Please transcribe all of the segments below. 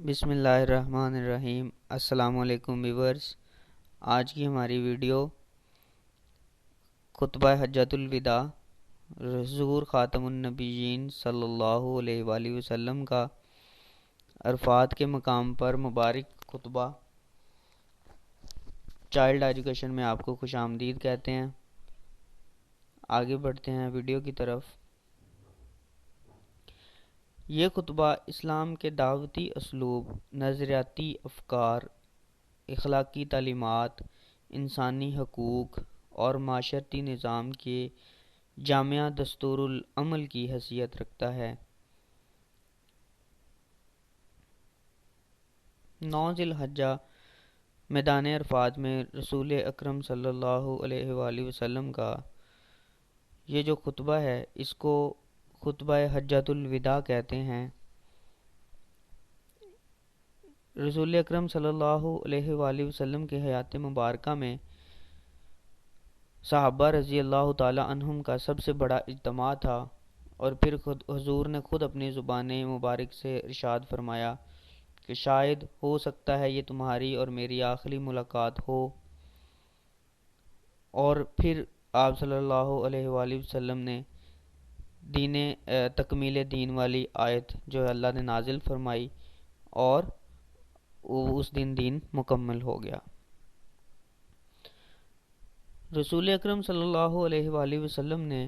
بسم اللہ الرحمن الرحیم۔ السلام علیکم ویورز، آج کی ہماری ویڈیو خطبہ حجۃ الوداع حضور خاتم النبیین صلی اللہ علیہ وآلہ وسلم کا عرفات کے مقام پر مبارک خطبہ چائلڈ ایجوکیشن میں آپ کو خوش آمدید کہتے ہیں۔ آگے بڑھتے ہیں ویڈیو کی طرف۔ یہ خطبہ اسلام کے دعوتی اسلوب، نظریاتی افکار، اخلاقی تعلیمات، انسانی حقوق اور معاشرتی نظام کے جامع دستور العمل کی حیثیت رکھتا ہے۔ 9 ذی الحجہ میدان عرفات میں رسول اکرم صلی اللہ علیہ وآلہ وسلم کا یہ جو خطبہ ہے اس کو خطبہ حجۃ الوداع کہتے ہیں۔ رسول اکرم صلی اللہ علیہ وآلہ وسلم کے حیات مبارکہ میں صحابہ رضی اللہ تعالی عنہم کا سب سے بڑا اجتماع تھا، اور پھر حضور نے خود اپنی زبان مبارک سے ارشاد فرمایا کہ شاید ہو سکتا ہے یہ تمہاری اور میری آخری ملاقات ہو، اور پھر آپ صلی اللہ علیہ وآلہ وسلم نے تکمیل دین والی آیت جو اللہ نے نازل فرمائی، اور اس دین مکمل ہو گیا۔ رسول اکرم صلی اللہ علیہ وآلہ وسلم نے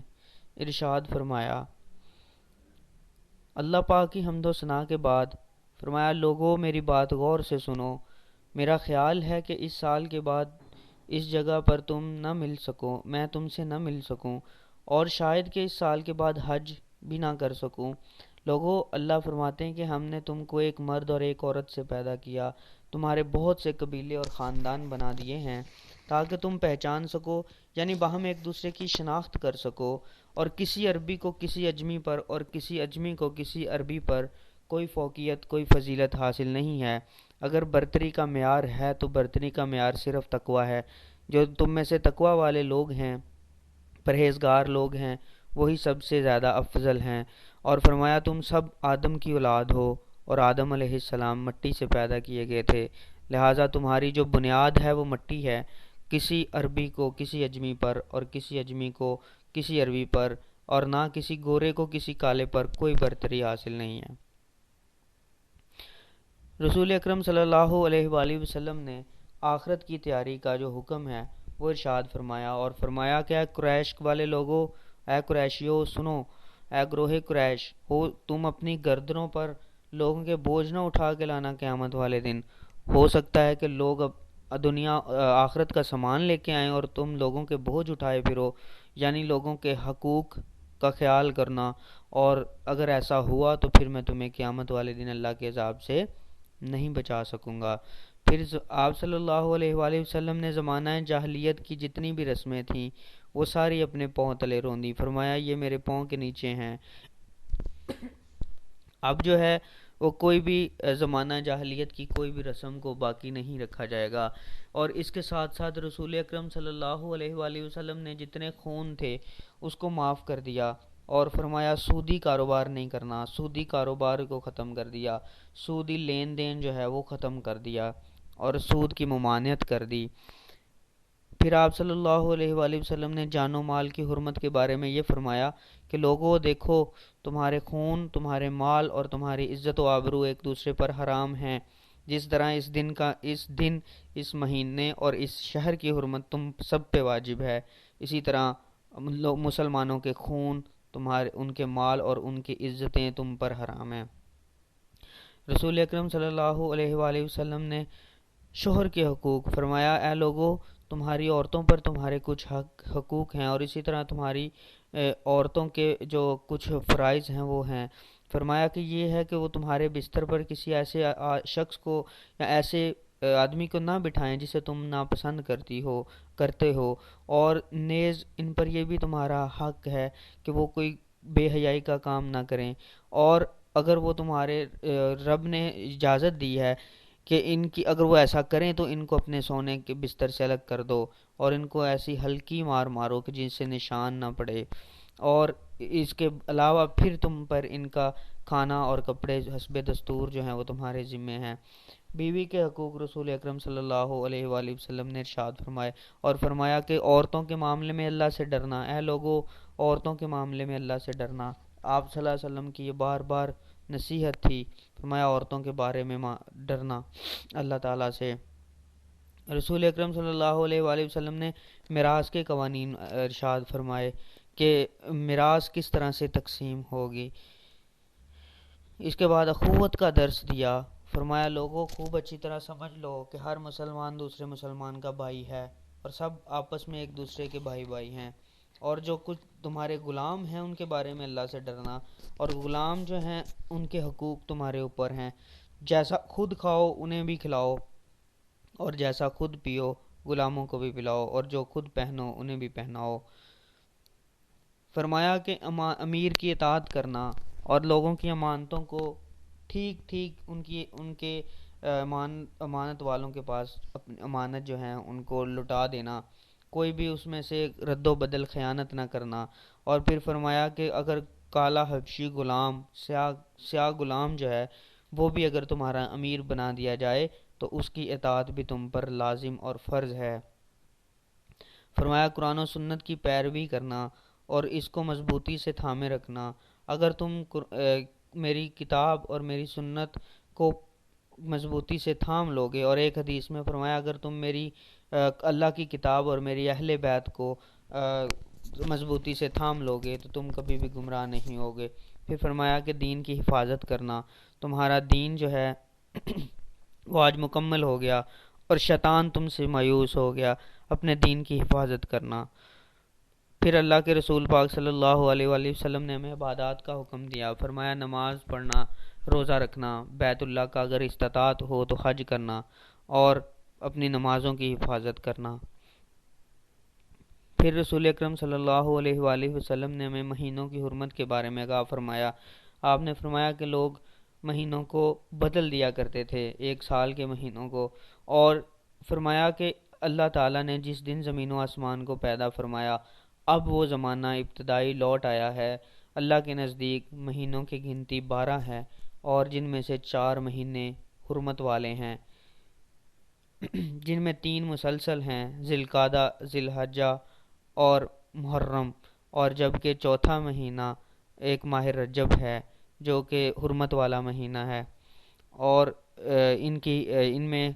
ارشاد فرمایا، اللہ پاک کی حمد و ثنا کے بعد فرمایا، لوگوں میری بات غور سے سنو، میرا خیال ہے کہ اس سال کے بعد اس جگہ پر میں تم سے نہ مل سکوں، اور شاید کہ اس سال کے بعد حج بھی نہ کر سکوں۔ لوگوں، اللہ فرماتے ہیں کہ ہم نے تم کو ایک مرد اور ایک عورت سے پیدا کیا، تمہارے بہت سے قبیلے اور خاندان بنا دیے ہیں تاکہ تم پہچان سکو، یعنی باہم ایک دوسرے کی شناخت کر سکو، اور کسی عربی کو کسی اجمی پر اور کسی اجمی کو کسی عربی پر کوئی فوقیت، کوئی فضیلت حاصل نہیں ہے۔ اگر برتری کا معیار ہے تو برتری کا معیار صرف تقویٰ ہے۔ جو تم میں سے تقویٰ والے لوگ ہیں، پرہیزگار لوگ ہیں، وہی سب سے زیادہ افضل ہیں۔ اور فرمایا، تم سب آدم کی اولاد ہو، اور آدم علیہ السلام مٹی سے پیدا کیے گئے تھے، لہٰذا تمہاری جو بنیاد ہے وہ مٹی ہے۔ کسی عربی کو کسی اجمی پر اور کسی اجمی کو کسی عربی پر، اور نہ کسی گورے کو کسی کالے پر کوئی برتری حاصل نہیں ہے۔ رسول اکرم صلی اللہ علیہ وآلہ وسلم نے آخرت کی تیاری کا جو حکم ہے وہ ارشاد فرمایا، اور فرمایا کہ اے قریش والے لوگوں، اے قریشیو سنو، اے گروہ قریش ہو، تم اپنی گردنوں پر لوگوں کے بوجھ نہ اٹھا کے لانا قیامت والے دن۔ ہو سکتا ہے کہ لوگ آخرت کا سامان لے کے آئیں اور تم لوگوں کے بوجھ اٹھائے پھرو، یعنی لوگوں کے حقوق کا خیال کرنا، اور اگر ایسا ہوا تو پھر میں تمہیں قیامت والے دن اللہ کے عذاب سے نہیں بچا سکوں گا۔ پھر آپ صلی اللہ علیہ وآلہ وسلم نے زمانہ جاہلیت کی جتنی بھی رسمیں تھیں وہ ساری اپنے پاؤں تلے روندی، فرمایا یہ میرے پاؤں کے نیچے ہیں۔ اب جو ہے وہ کوئی بھی زمانہ جاہلیت کی کوئی بھی رسم کو باقی نہیں رکھا جائے گا۔ اور اس کے ساتھ ساتھ رسول اکرم صلی اللہ علیہ وآلہ وسلم نے جتنے خون تھے اس کو معاف کر دیا، اور فرمایا سودی کاروبار نہیں کرنا، سودی کاروبار کو ختم کر دیا، سودی لین دین جو ہے وہ ختم کر دیا، اور سود کی ممانعت کر دی۔ پھر آپ صلی اللہ علیہ وآلہ وسلم نے جان و مال کی حرمت کے بارے میں یہ فرمایا کہ لوگوں دیکھو، تمہارے خون، تمہارے مال اور تمہاری عزت و آبرو ایک دوسرے پر حرام ہیں۔ جس طرح اس دن، اس مہینے اور اس شہر کی حرمت تم سب پہ واجب ہے، اسی طرح مسلمانوں کے خون، ان کے مال اور ان کی عزتیں تم پر حرام ہیں۔ رسول اکرم صلی اللہ علیہ وآلہ وسلم نے شوہر کے حقوق فرمایا، اے لوگو، تمہاری عورتوں پر تمہارے کچھ حقوق ہیں، اور اسی طرح تمہاری عورتوں کے جو کچھ فرائض ہیں وہ ہیں۔ فرمایا کہ یہ ہے کہ وہ تمہارے بستر پر کسی ایسے شخص کو یا ایسے آدمی کو نہ بٹھائیں جسے تم ناپسند کرتے ہو، اور نیز ان پر یہ بھی تمہارا حق ہے کہ وہ کوئی بے حیائی کا کام نہ کریں، اور اگر وہ تمہارے رب نے اجازت دی ہے کہ اگر وہ ایسا کریں تو ان کو اپنے سونے کے بستر سے الگ کر دو، اور ان کو ایسی ہلکی مار مارو کہ جن سے نشان نہ پڑے، اور اس کے علاوہ پھر تم پر ان کا کھانا اور کپڑے حسب دستور جو ہیں وہ تمہارے ذمے ہیں۔ بیوی کے حقوق رسول اکرم صلی اللہ علیہ وآلہ وسلم نے ارشاد فرمائے اور فرمایا کہ عورتوں کے معاملے میں اللہ سے ڈرنا، اے لوگو عورتوں کے معاملے میں اللہ سے ڈرنا۔ آپ صلی اللہ علیہ وسلم کی یہ بار بار نصیحت تھی، فرمایا عورتوں کے بارے میں ڈرنا اللہ تعالیٰ سے۔ رسول اکرم صلی اللہ علیہ وآلہ وسلم نے میراث کے قوانین ارشاد فرمائے کہ میراث کس طرح سے تقسیم ہوگی۔ اس کے بعد اخوت کا درس دیا، فرمایا لوگوں خوب اچھی طرح سمجھ لو کہ ہر مسلمان دوسرے مسلمان کا بھائی ہے اور سب آپس میں ایک دوسرے کے بھائی ہیں، اور جو کچھ تمہارے غلام ہیں ان کے بارے میں اللہ سے ڈرنا، اور غلام جو ہیں ان کے حقوق تمہارے اوپر ہیں، جیسا خود کھاؤ انہیں بھی کھلاؤ اور جیسا خود پیو غلاموں کو بھی پلاؤ، اور جو خود پہنو انہیں بھی پہناؤ۔ فرمایا کہ امیر کی اطاعت کرنا اور لوگوں کی امانتوں کو ٹھیک ان کے امانت والوں کے پاس اپنی امانت جو ہیں ان کو لٹا دینا، کوئی بھی اس میں سے رد و بدل خیانت نہ کرنا۔ اور پھر فرمایا کہ اگر کالا حبشی غلام سیاہ غلام جو ہے وہ بھی اگر تمہارا امیر بنا دیا جائے تو اس کی اطاعت بھی تم پر لازم اور فرض ہے۔ فرمایا قرآن و سنت کی پیروی کرنا اور اس کو مضبوطی سے تھامے رکھنا۔ اگر تم میری کتاب اور میری سنت کو مضبوطی سے تھام لوگے، اور ایک حدیث میں فرمایا اگر تم میری اللہ کی کتاب اور میری اہل بیت کو مضبوطی سے تھام لوگے تو تم کبھی بھی گمراہ نہیں ہوگے۔ پھر فرمایا کہ دین کی حفاظت کرنا، تمہارا دین جو ہے وہ آج مکمل ہو گیا اور شیطان تم سے مایوس ہو گیا، اپنے دین کی حفاظت کرنا۔ پھر اللہ کے رسول پاک صلی اللہ علیہ وآلہ وسلم نے ہمیں عبادات کا حکم دیا، فرمایا نماز پڑھنا، روزہ رکھنا، بیت اللہ کا اگر استطاعت ہو تو حج کرنا اور اپنی نمازوں کی حفاظت کرنا۔ پھر رسول اکرم صلی اللہ علیہ وآلہ وسلم نے ہمیں مہینوں کی حرمت کے بارے میں آگاہ فرمایا۔ آپ نے فرمایا کہ لوگ مہینوں کو بدل دیا کرتے تھے، ایک سال کے مہینوں کو، اور فرمایا کہ اللہ تعالیٰ نے جس دن زمین و آسمان کو پیدا فرمایا اب وہ زمانہ ابتدائی لوٹ آیا ہے۔ اللہ کے نزدیک مہینوں کی گنتی 12 ہے اور جن میں سے 4 مہینے حرمت والے ہیں، جن میں 3 مسلسل ہیں، ذی القعدہ، ذی الحجہ اور محرم، اور جبکہ چوتھا مہینہ ایک ماہ رجب ہے جو کہ حرمت والا مہینہ ہے، اور ان میں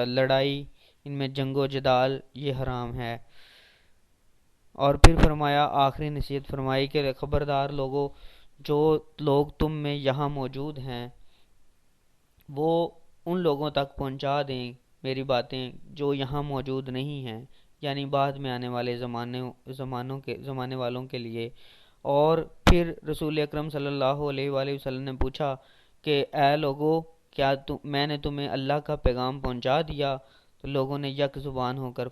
لڑائی، ان میں جنگ و جدال یہ حرام ہے۔ اور پھر فرمایا آخری نصیحت فرمائی کہ خبردار لوگو، جو لوگ تم میں یہاں موجود ہیں وہ ان لوگوں تک پہنچا دیں میری باتیں جو یہاں موجود نہیں ہیں، یعنی بعد میں آنے والے زمانے والوں کے لیے۔ اور پھر رسول اکرم صلی اللہ علیہ وآلہ وسلم نے پوچھا کہ اے لوگو، کیا میں نے تمہیں اللہ کا پیغام پہنچا دیا؟ تو لوگوں نے یک زبان ہو کر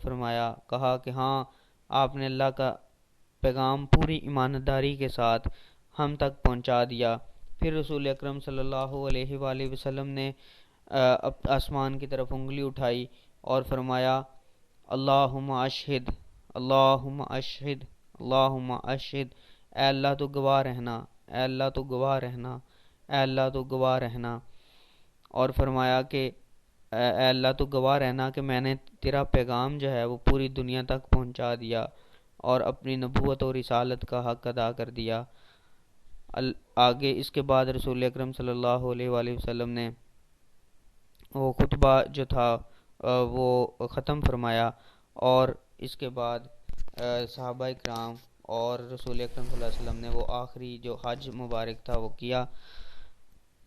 کہا کہ ہاں، آپ نے اللہ کا پیغام پوری ایمانداری کے ساتھ ہم تک پہنچا دیا۔ پھر رسول اکرم صلی اللہ علیہ وآلہ وسلم نے آسمان کی طرف انگلی اٹھائی اور فرمایا اللہم اشہد، اللہم اشہد، اللہم اشہد، اے اللہ تو گواہ رہنا، اے اللہ تو گواہ رہنا، اے اللہ تو گواہ رہنا۔ اور فرمایا کہ اے اللہ تو گواہ رہنا کہ میں نے تیرا پیغام جو ہے وہ پوری دنیا تک پہنچا دیا اور اپنی نبوت اور رسالت کا حق ادا کر دیا۔ آگے اس کے بعد رسول اکرم صلی اللہ علیہ وآلہ وسلم نے وہ خطبہ جو تھا وہ ختم فرمایا، اور اس کے بعد صحابہ کرام اور رسول اکرم صلی اللہ علیہ وسلم نے وہ آخری جو حج مبارک تھا وہ کیا۔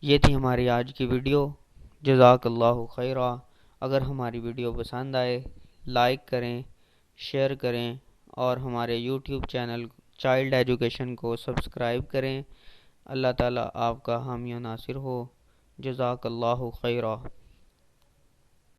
یہ تھی ہماری آج کی ویڈیو۔ جزاک اللہ خیرہ۔ اگر ہماری ویڈیو پسند آئے لائک کریں، شیئر کریں اور ہمارے یوٹیوب چینل چائلڈ ایجوکیشن کو سبسکرائب کریں۔ اللہ تعالیٰ آپ کا حامی و ناصر ہو۔ جزاک اللہ خیرہ۔